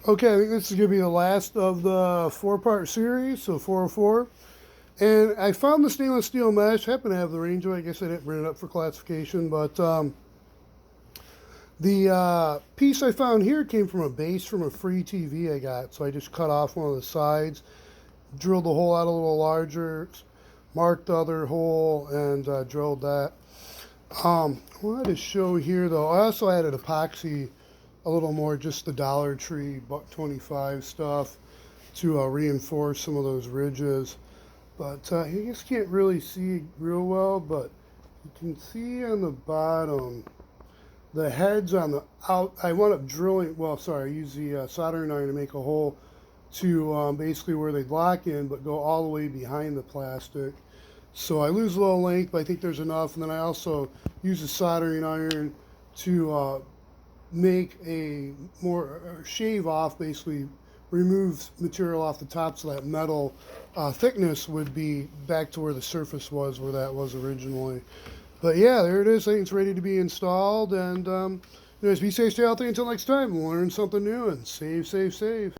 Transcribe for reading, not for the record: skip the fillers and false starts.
Okay, I think this is going to be the last of the four-part series, so 404. And I found the stainless steel mesh. Happen to have the range. I guess I didn't bring it up for classification, but the piece I found here came from a base from a free TV I got. So I just cut off one of the sides, drilled the hole out a little larger, marked the other hole, and drilled that. I wanted to show here though. I also added epoxy a little more, just the Dollar Tree buck 25 stuff to reinforce some of those ridges. But you just can't really see real well, but you can see on the bottom the heads on the out. I wound up drilling, well, sorry, I used the soldering iron to make a hole to basically where they'd lock in, but go all the way behind the plastic. So I lose a little length, but I think there's enough. And then I also use the soldering iron to make a more shave off, basically remove material off the top so that metal thickness would be back to where the surface was, where that was originally. But yeah, there it is. I think it's ready to be installed. And anyways, be safe, stay healthy. Until next time, learn something new and save, save, save.